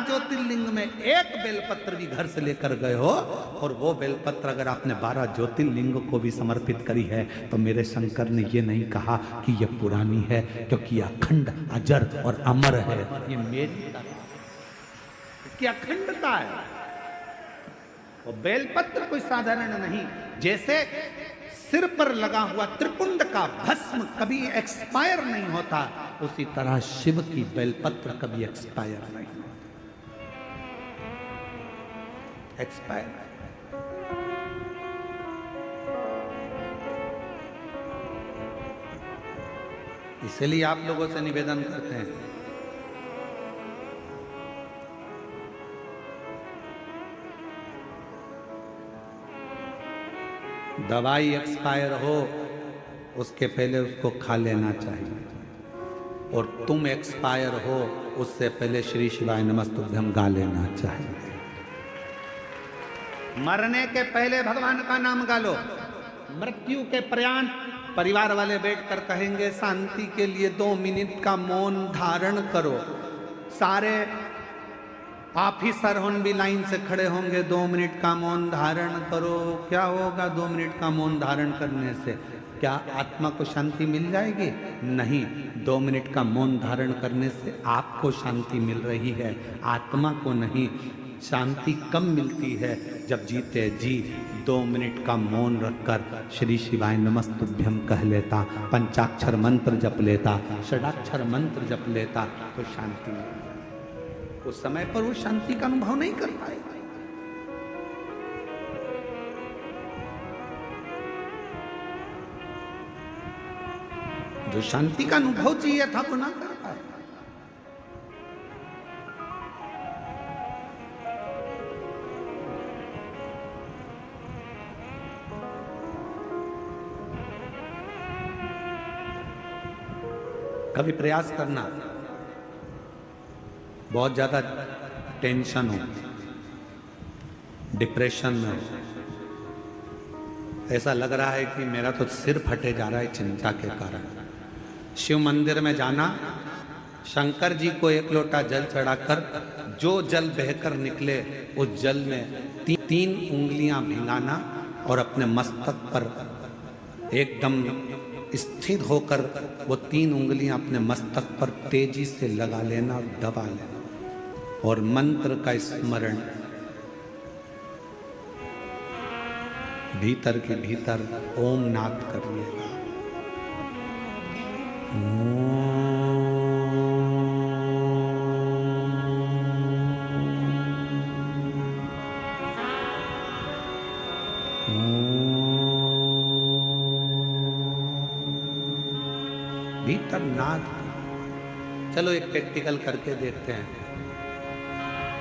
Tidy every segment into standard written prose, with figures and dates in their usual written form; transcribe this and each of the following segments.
ज्योतिर्लिंग में एक बेलपत्र भी घर से लेकर गए हो, और वो बेलपत्र अगर आपने 12 ज्योतिर्लिंग को भी समर्पित करी है, तो मेरे शंकर ने ये नहीं कहा कि ये पुरानी है, क्योंकि अखंड अजर और अमर है। ये मेरी की अखंडता है। वो बेलपत्र कोई साधारण नहीं। जैसे सिर पर लगा हुआ त्रिपुंड का भस्म कभी एक्सपायर नहीं होता, उसी तरह शिव की बेलपत्र कभी एक्सपायर नहीं होता। एक्सपायर। इसलिए आप लोगों से निवेदन करते हैं, दवाई एक्सपायर हो उसके पहले उसको खा लेना चाहिए, और तुम एक्सपायर हो उससे पहले श्री शिवाय नमस्तुभ्यम गा लेना चाहिए। मरने के पहले भगवान का नाम गा लो। मृत्यु के पर्यंत परिवार वाले बैठकर कहेंगे शांति के लिए 2 मिनट का मौन धारण करो। सारे ऑफिसर होन भी लाइन से खड़े होंगे, 2 मिनट का मौन धारण करो। क्या होगा 2 मिनट का मौन धारण करने से? क्या आत्मा को शांति मिल जाएगी? नहीं। 2 मिनट का मौन धारण करने से आपको शांति मिल रही है, आत्मा को नहीं। शांति कब मिलती है? जब जीते जी 2 मिनट का मौन रखकर श्री शिवाय नमस्तुभ्यम कह लेता, पंचाक्षर मंत्र जप लेता, षडाक्षर मंत्र जप लेता, तो शांति मिलती। उस समय पर वो शांति का अनुभव नहीं कर पाएगा। जो शांति का अनुभव चाहिए था वो ना कर पाए। कभी प्रयास करना, बहुत ज्यादा टेंशन हो, डिप्रेशन में हो, ऐसा लग रहा है कि मेरा तो सिर फटे जा रहा है चिंता के कारण, शिव मंदिर में जाना, शंकर जी को 1 लोटा जल चढ़ाकर जो जल बहकर निकले उस जल में 3 उंगलियां भिंगाना और अपने मस्तक पर एकदम स्थिर होकर वो 3 उंगलियां अपने मस्तक पर तेजी से लगा लेना और दबा लेना, और मंत्र का स्मरण भीतर के भीतर ओम नाद करिएगा। भीतर नाद। चलो एक प्रैक्टिकल करके देखते हैं।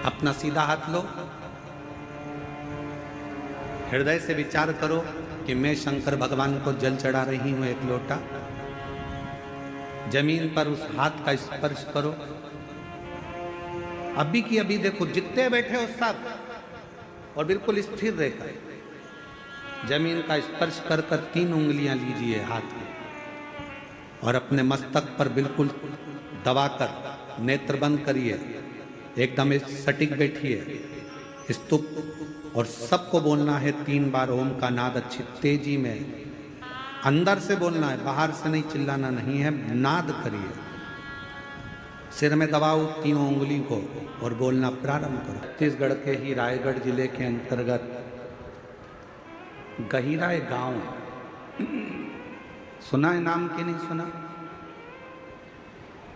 अपना सीधा हाथ लो, हृदय से विचार करो कि मैं शंकर भगवान को जल चढ़ा रही हूं 1 लोटा। जमीन पर उस हाथ का स्पर्श करो। अभी की अभी देखो, जितने बैठे हो सब, और बिल्कुल स्थिर रहकर जमीन का स्पर्श कर 3 उंगलियां लीजिए हाथ में, और अपने मस्तक पर बिल्कुल दबाकर नेत्र बंद करिए, एकदम सटीक बैठिए, स्तुप, और सबको बोलना है 3 बार ओम का नाद अच्छी तेजी में, अंदर से बोलना है, बाहर से नहीं, चिल्लाना नहीं है, नाद करिए। सिर में दबाओ 3 उंगली को और बोलना प्रारंभ करो। छत्तीसगढ़ के ही रायगढ़ जिले के अंतर्गत गहिरा एक गांव है, सुना है नाम कि नहीं सुना?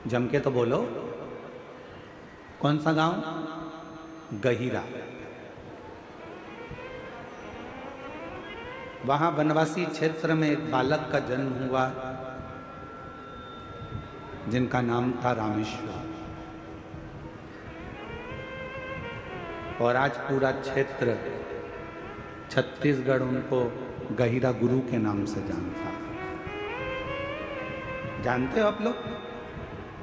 जम के तो बोलो, कौन सा गांव? गहिरा। वहां वनवासी क्षेत्र में एक बालक का जन्म हुआ जिनका नाम था रामेश्वर, और आज पूरा क्षेत्र छत्तीसगढ़ उनको गहिरा गुरु के नाम से जानता है। जानते हो आप लोग?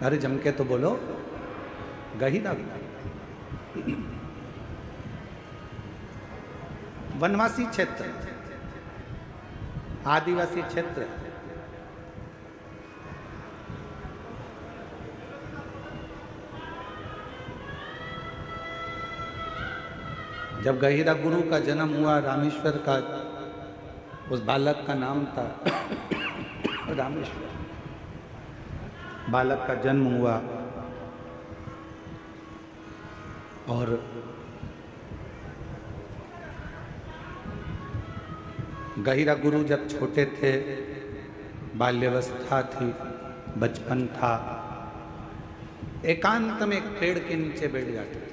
अरे जम के तो बोलो, गहिरा। वनवासी क्षेत्र, आदिवासी क्षेत्र, जब गहिरा गुरु का जन्म हुआ, रामेश्वर का उस बालक का नाम था रामेश्वर। बालक का जन्म हुआ और गहिरा गुरु जब छोटे थे, बाल्यावस्था थी, बचपन था, एकांत में एक पेड़ के नीचे बैठ जाते थे।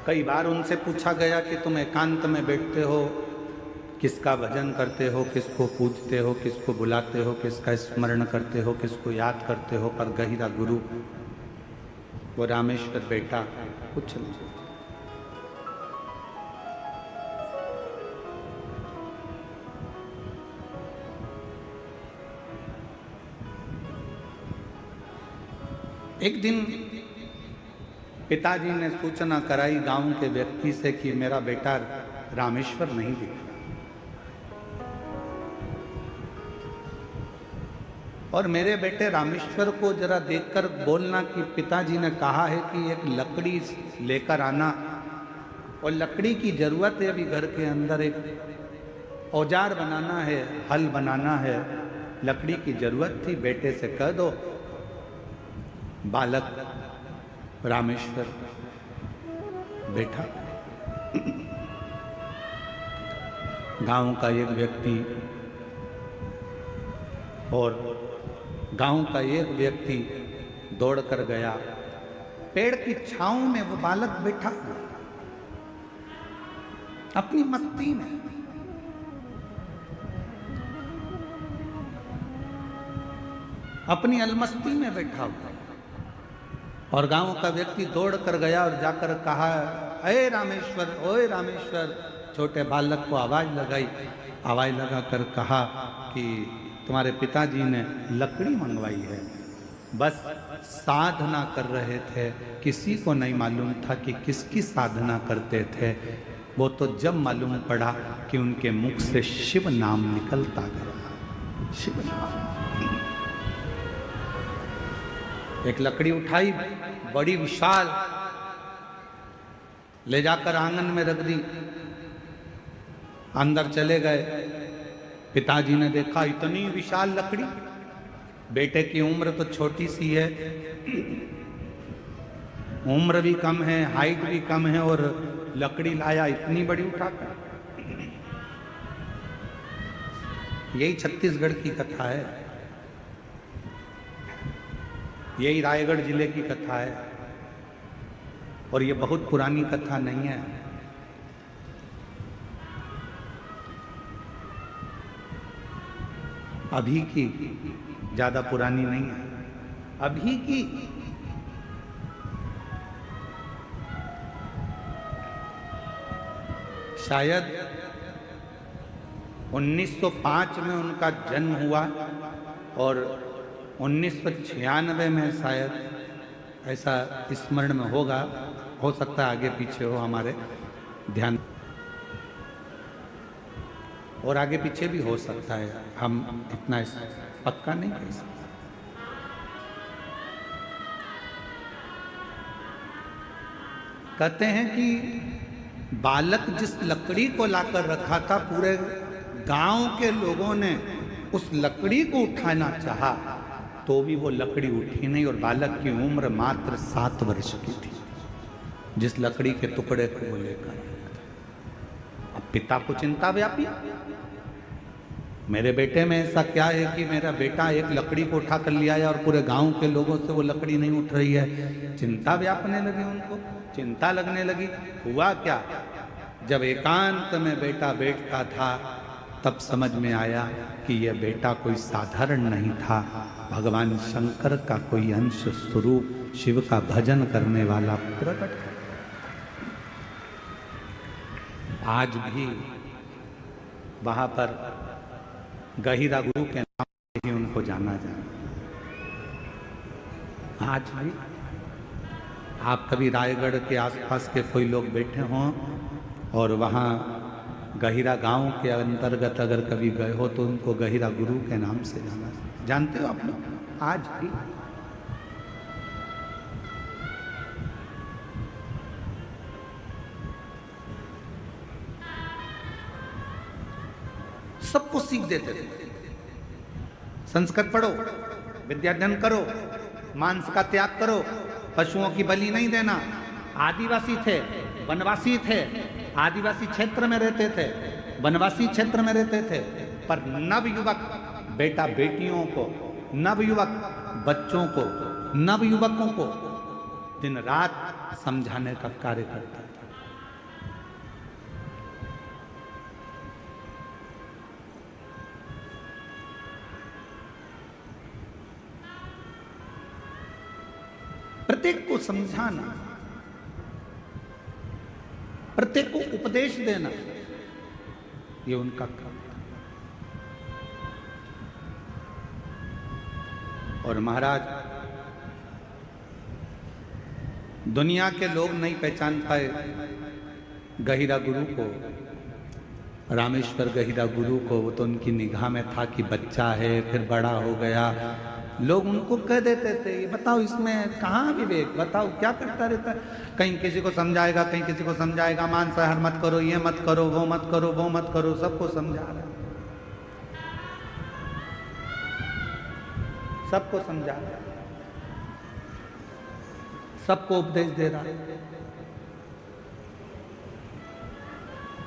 कई बार उनसे पूछा गया कि तुम एकांत में बैठते हो, किसका भजन करते हो, किसको पूजते हो, किसको बुलाते हो, किसका स्मरण करते हो, किसको याद करते हो, पर गहिरा गुरु वो रामेश्वर बेटा कुछ नहीं। एक दिन पिताजी ने सूचना कराई गांव के व्यक्ति से कि मेरा बेटा रामेश्वर नहीं दिख रहा, और मेरे बेटे रामेश्वर को जरा देखकर बोलना कि पिताजी ने कहा है कि एक लकड़ी लेकर आना, और लकड़ी की जरूरत है, अभी घर के अंदर एक औजार बनाना है, हल बनाना है, लकड़ी की जरूरत थी, बेटे से कह दो। बालक रामेश्वर बैठा। गांव का एक व्यक्ति और गांव का एक व्यक्ति दौड़ कर गया, पेड़ की छांव में वो बालक बैठा अपनी मस्ती में। अपनी अलमस्ती में बैठा हुआ, और गांव का व्यक्ति दौड़ कर गया और जाकर कहा, अरे रामेश्वर, ओए रामेश्वर। छोटे बालक को आवाज लगाई, आवाज लगाकर कहा कि तुम्हारे पिताजी ने लकड़ी मंगवाई है, बस साधना कर रहे थे, किसी को नहीं मालूम था कि किसकी साधना करते थे। वो तो जब मालूम पड़ा कि उनके मुख से शिव नाम निकलता गया, शिव नाम। एक लकड़ी उठाई, बड़ी विशाल, ले जाकर आंगन में रख दी, अंदर चले गए। पिताजी ने देखा इतनी विशाल लकड़ी, बेटे की उम्र तो छोटी सी है, उम्र भी कम है, हाइट भी कम है, और लकड़ी लाया इतनी बड़ी उठाकर। यही छत्तीसगढ़ की कथा है, यही रायगढ़ जिले की कथा है, और ये बहुत पुरानी कथा नहीं है। अभी की, ज्यादा पुरानी नहीं है, अभी की। शायद 1905 में उनका जन्म हुआ, और 1996 में शायद ऐसा स्मरण में होगा, हो सकता है आगे पीछे हो हमारे ध्यान, और आगे पीछे भी हो सकता है, हम इतना पक्का नहीं कह सकते। कहते हैं कि बालक जिस लकड़ी को लाकर रखा था, पूरे गांव के लोगों ने उस लकड़ी को उठाना चाहा, तो भी वो लकड़ी उठी नहीं, और बालक की उम्र मात्र 7 वर्ष की थी, जिस लकड़ी के टुकड़े को वो लेकर। अब पिता को चिंता व्यापी, मेरे बेटे में ऐसा क्या है कि मेरा बेटा एक लकड़ी को उठा कर लिया है और पूरे गांव के लोगों से वो लकड़ी नहीं उठ रही है। चिंता व्यापने लगी उनको, चिंता लगने लगी। हुआ क्या, जब एकांत में बेटा बैठता था, तब समझ में आया कि यह बेटा कोई साधारण नहीं था, भगवान शंकर का कोई अंश स्वरूप, शिव का भजन करने वाला प्रकट। आज भी वहां पर गहिरा गुरु के नाम से ही उनको जाना जाए। आज भी आप कभी रायगढ़ के आसपास के कोई लोग बैठे हों और वहाँ गहिरा गांव के अंतर्गत अगर कभी गए हो तो उनको गहिरा गुरु के नाम से जाना, जानते हो आप लोग आज भी। सबको सीख देते थे, संस्कृत पढ़ो, विद्याध्ययन करो, मांस का त्याग करो, पशुओं की बलि नहीं देना। आदिवासी थे, वनवासी थे, आदिवासी क्षेत्र में रहते थे, वनवासी क्षेत्र में रहते थे, पर नवयुवक बेटा बेटियों को, नवयुवक बच्चों को, नवयुवकों को दिन रात समझाने का कार्य करता था। प्रत्येक को समझाना, प्रत्येक को उपदेश देना, ये उनका काम था। और महाराज दुनिया के लोग नहीं पहचान पाए गहिरा गुरु को, रामेश्वर गहिरा गुरु को। वो तो उनकी निगाह में था कि बच्चा है, फिर बड़ा हो गया। लोग उनको कह देते थे, बताओ इसमें कहाँ विवेक, बताओ क्या करता रहता है। कहीं किसी को समझाएगा, कहीं किसी को समझाएगा, मांसाहार मत करो, ये मत करो, वो मत करो, वो मत करो, सबको समझा रहा है, सबको समझा रहा है, सबको उपदेश दे रहा है।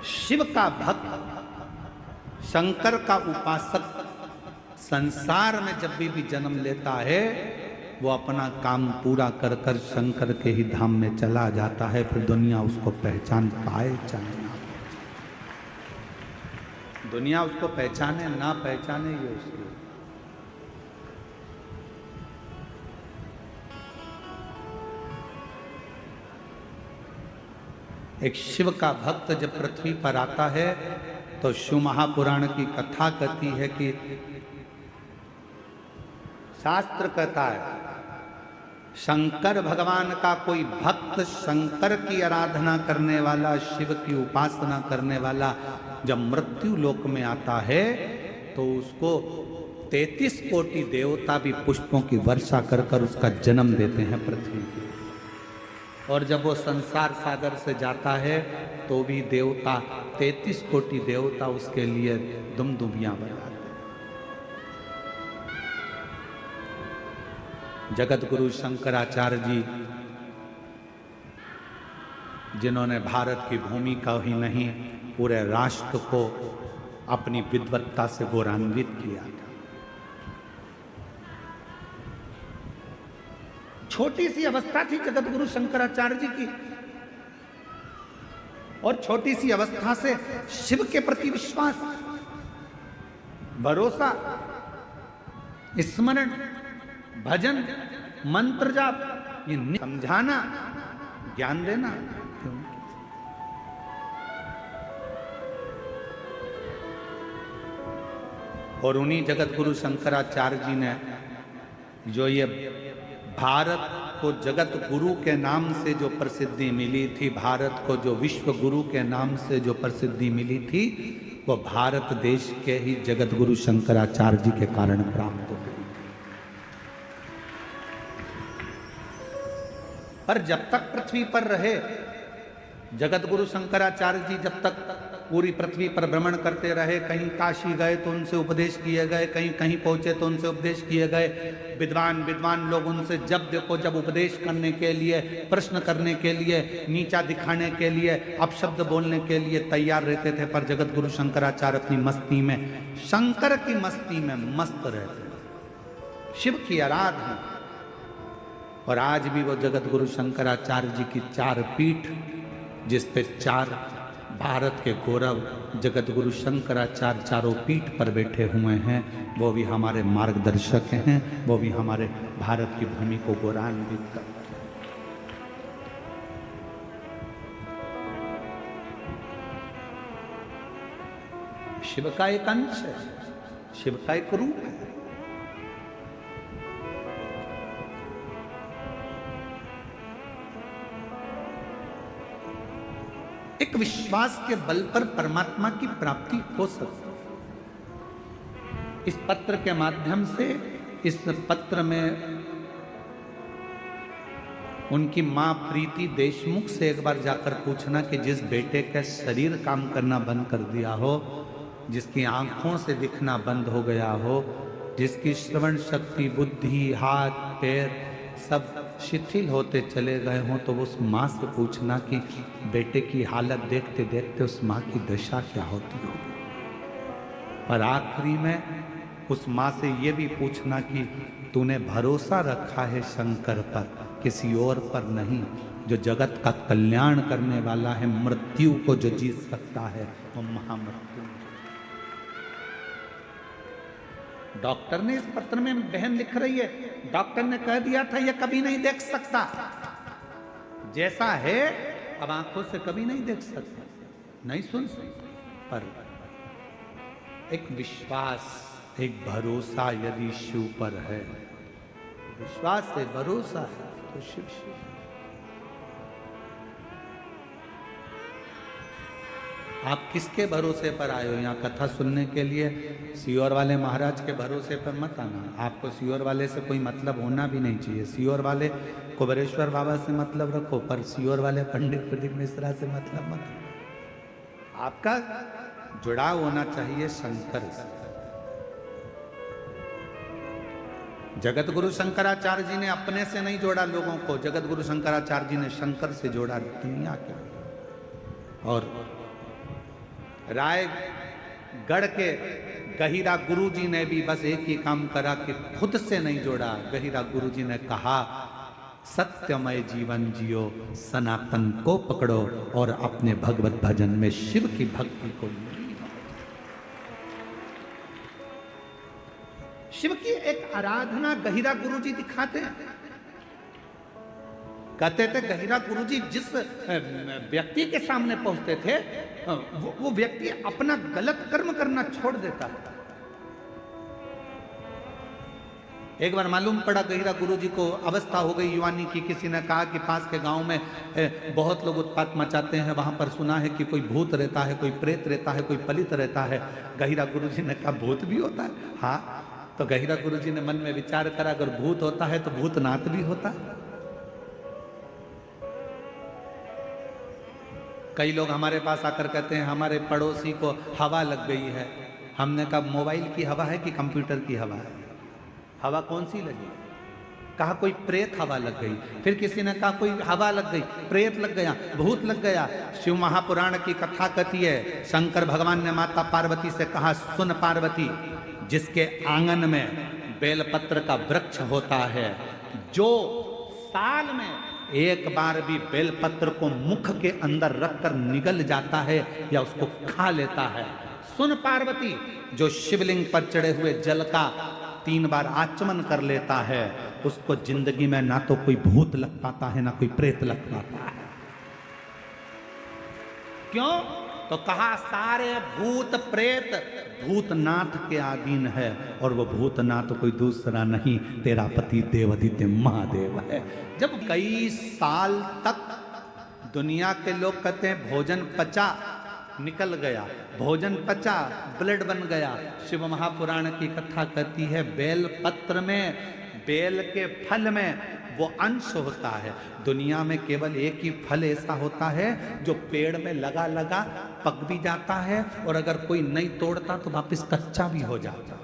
शिव का भक्त, शंकर का उपासक संसार में जब भी जन्म लेता है वो अपना काम पूरा कर कर शंकर के ही धाम में चला जाता है। फिर दुनिया उसको पहचान पाए चाहे ना, दुनिया उसको पहचाने ना पहचाने, ये उसको। एक शिव का भक्त जब पृथ्वी पर आता है तो शिव महापुराण की कथा कहती है कि शास्त्र कहता है शंकर भगवान का कोई भक्त, शंकर की आराधना करने वाला, शिव की उपासना करने वाला जब मृत्यु लोक में आता है तो उसको 33 कोटि देवता भी पुष्पों की वर्षा कर कर उसका जन्म देते हैं पृथ्वी पर। और जब वो संसार सागर से जाता है तो भी देवता 33 कोटि देवता उसके लिए दुमदुमियां बजाते हैं। जगत गुरु शंकराचार्य जी, जिन्होंने भारत की भूमि का ही नहीं पूरे राष्ट्र को अपनी विद्वत्ता से गौरवान्वित किया था। छोटी सी अवस्था थी जगत गुरु शंकराचार्य जी की, और छोटी सी अवस्था से शिव के प्रति विश्वास, भरोसा, स्मरण, भजन, मंत्र जाप, ये समझाना, ज्ञान देना। और उन्हीं जगत गुरु शंकराचार्य जी ने जो ये भारत को जगत गुरु के नाम से जो प्रसिद्धि मिली थी, भारत को जो विश्व गुरु के नाम से जो प्रसिद्धि मिली थी, वो भारत देश के ही जगत गुरु शंकराचार्य जी के कारण प्राप्त हो गई। पर जब तक पृथ्वी पर रहे जगत गुरु शंकराचार्य जी, जब तक पूरी पृथ्वी पर भ्रमण करते रहे, कहीं काशी गए तो उनसे उपदेश किए गए, कहीं कहीं पहुंचे तो उनसे उपदेश किए गए। विद्वान लोग उनसे जब देखो जब उपदेश करने के लिए, प्रश्न करने के लिए, नीचा दिखाने के लिए, अपशब्द बोलने के लिए तैयार रहते थे। पर जगत गुरु शंकराचार्य अपनी मस्ती में, शंकर की मस्ती में मस्त रहते, शिव की आराधना। और आज भी वो जगत गुरु शंकराचार्य जी की 4 पीठ, जिस पे 4 भारत के गौरव जगत गुरु शंकराचार्य चारों पीठ पर बैठे हुए हैं, वो भी हमारे मार्गदर्शक हैं, वो भी हमारे भारत की भूमि को गौरवान्वित करते हैं। शिव का एक अंश है, शिव का एक रूप है। एक एक विश्वास के बल पर परमात्मा की प्राप्ति हो सकती। इस पत्र के माध्यम से, इस पत्र में उनकी मां प्रीति देशमुख से एक बार जाकर पूछना कि जिस बेटे का शरीर काम करना बंद कर दिया हो, जिसकी आंखों से दिखना बंद हो गया हो, जिसकी श्रवण शक्ति, बुद्धि, हाथ पैर सब शिथिल होते चले गए हों, तो उस माँ से पूछना कि बेटे की हालत देखते देखते उस माँ की दशा क्या होती होगी। और आखिरी में उस माँ से ये भी पूछना कि तूने भरोसा रखा है शंकर पर, किसी और पर नहीं, जो जगत का कल्याण करने वाला है, मृत्यु को जो जीत सकता है, वो महामृत्यु। डॉक्टर ने इस पत्र में, बहन लिख रही है, डॉक्टर ने कह दिया था ये कभी नहीं देख सकता, जैसा है अब आंखों से कभी नहीं देख सकता, नहीं सुन सकता, पर एक विश्वास, एक भरोसा यदि शिव पर है, विश्वास है, भरोसा है, तो शिव शिव। आप किसके भरोसे पर आए हो यहाँ कथा सुनने के लिए? सीहोर वाले महाराज के भरोसे पर मत आना। आपको सीहोर वाले से कोई मतलब होना भी नहीं चाहिए। सीहोर वाले कुबेरेश्वर बाबा से मतलब रखो, पर सीहोर वाले पंडित प्रदीप मिश्रा से मतलब मत रखो। आपका जुड़ाव होना चाहिए शंकर से। जगत गुरु शंकराचार्य जी ने अपने से नहीं जोड़ा लोगों को, जगत गुरु शंकराचार्य जी ने शंकर से जोड़ा दुनिया क्या। और रायगढ़ के गहिरा गुरु जी ने भी बस एक ही काम करा कि खुद से नहीं जोड़ा। गहिरा गुरु जी ने कहा सत्यमय जीवन जियो, सनातन को पकड़ो और अपने भगवत भजन में शिव की भक्ति को लीन हो। शिव की एक आराधना गहिरा गुरु जी दिखाते हैं। कहते थे गहिरा गुरु जी जिस व्यक्ति के सामने पहुंचते थे वो व्यक्ति अपना गलत कर्म करना छोड़ देता था। एक बार मालूम पड़ा गहिरा गुरु जी को अवस्था हो गई युवानी की। किसी ने कहा कि पास के गांव में बहुत लोग उत्पात मचाते हैं, वहां पर सुना है कि कोई भूत रहता है, कोई प्रेत रहता है, कोई पलित रहता है। गहिरा गुरु जी ने कहा भूत भी होता है? हाँ। तो गहिरा गुरु जी ने मन में विचार करा अगर भूत होता है तो भूतनाथ भी होता है। कई लोग हमारे पास आकर कहते हैं हमारे पड़ोसी को हवा लग गई है। हमने कहा मोबाइल की हवा है कि कंप्यूटर की हवा है? हवा कौन सी लगी? कहा कोई प्रेत हवा लग गई। फिर किसी ने कहा कोई हवा लग गई, प्रेत लग गया, भूत लग गया। शिव महापुराण की कथा कहती है शंकर भगवान ने माता पार्वती से कहा सुन पार्वती, जिसके आंगन में बेलपत्र का वृक्ष होता है, जो साल में एक बार भी बेलपत्र को मुख के अंदर रखकर निगल जाता है या उसको खा लेता है, सुन पार्वती, जो शिवलिंग पर चढ़े हुए जल का 3 बार आचमन कर लेता है, उसको जिंदगी में ना तो कोई भूत लग पाता है ना कोई प्रेत लग पाता है। क्यों? तो कहा सारे भूत प्रेत भूतनाथ के अधीन है, और वो भूतनाथ कोई दूसरा नहीं, तेरा पति देवादित्य महादेव है। जब कई साल तक दुनिया के लोग कहते हैं भोजन पचा, निकल गया, भोजन पचा, ब्लड बन गया। शिव महापुराण की कथा कहती है बेल पत्र में, बेल के फल में वो अंश होता है। दुनिया में केवल एक ही फल ऐसा होता है जो पेड़ में लगा लगा पक भी जाता है, और अगर कोई नहीं तोड़ता तो वापस कच्चा भी हो जाता है।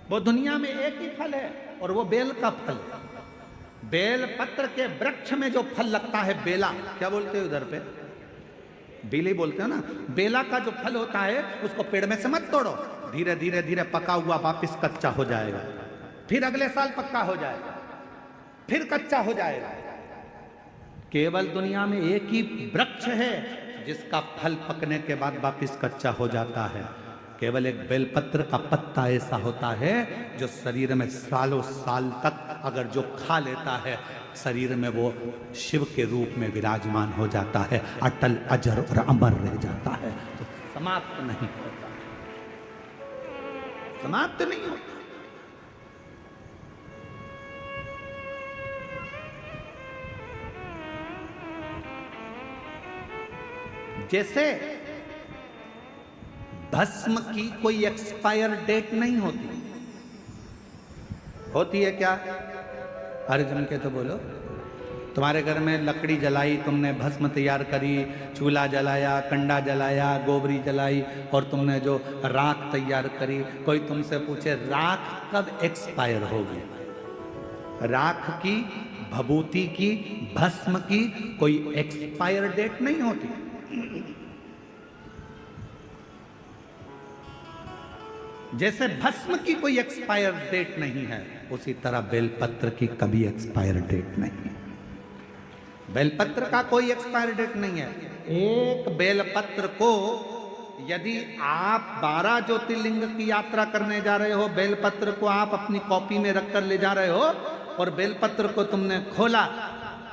वो दुनिया में एक ही फल है और वो बेल का फल है। बेल पत्र के वृक्ष में जो फल लगता है बेला, क्या बोलते हो उधर पे? बेले बोलते हो ना। बेला का जो फल होता है उसको पेड़ में से मत तोड़ो, धीरे धीरे धीरे पका हुआ वापस कच्चा हो जाएगा, फिर अगले साल पक्का हो जाएगा, फिर कच्चा हो जाएगा। केवल दुनिया में एक ही वृक्ष है जिसका फल पकने के बाद वापस कच्चा हो जाता है। केवल एक बेलपत्र का पत्ता ऐसा होता है जो शरीर में सालों साल तक अगर जो खा लेता है, शरीर में वो शिव के रूप में विराजमान हो जाता है, अटल अजर और अमर रह जाता है, तो समाप्त नहीं होता, समाप्त नहीं होता। जैसे भस्म की कोई एक्सपायर डेट नहीं होती। होती है क्या? अरे जम के तो बोलो। तुम्हारे घर में लकड़ी जलाई, तुमने भस्म तैयार करी, चूल्हा जलाया, कंडा जलाया, गोबरी जलाई और तुमने जो राख तैयार करी, कोई तुमसे पूछे राख कब एक्सपायर होगी? राख की, भभूति की, भस्म की कोई एक्सपायर डेट नहीं होती। जैसे भस्म की कोई एक्सपायर डेट नहीं है, उसी तरह बेलपत्र की कभी एक्सपायर डेट नहीं है। बेलपत्र का कोई एक्सपायर डेट नहीं है। एक बेलपत्र को यदि आप 12 ज्योतिर्लिंग की यात्रा करने जा रहे हो, बेलपत्र को आप अपनी कॉपी में रखकर ले जा रहे हो और बेलपत्र को तुमने खोला,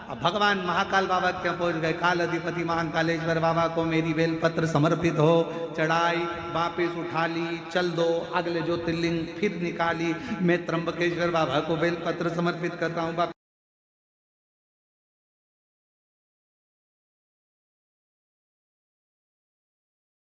अब भगवान महाकाल बाबा के पहुंच गए, काल अधिपति महाकालेश्वर बाबा को मेरी बेलपत्र समर्पित हो, चढ़ाई, वापिस उठा ली, चल दो अगले ज्योतिर्लिंग, फिर निकाली, मैं त्र्यंबकेश्वर बाबा को बेलपत्र समर्पित करता हूँ।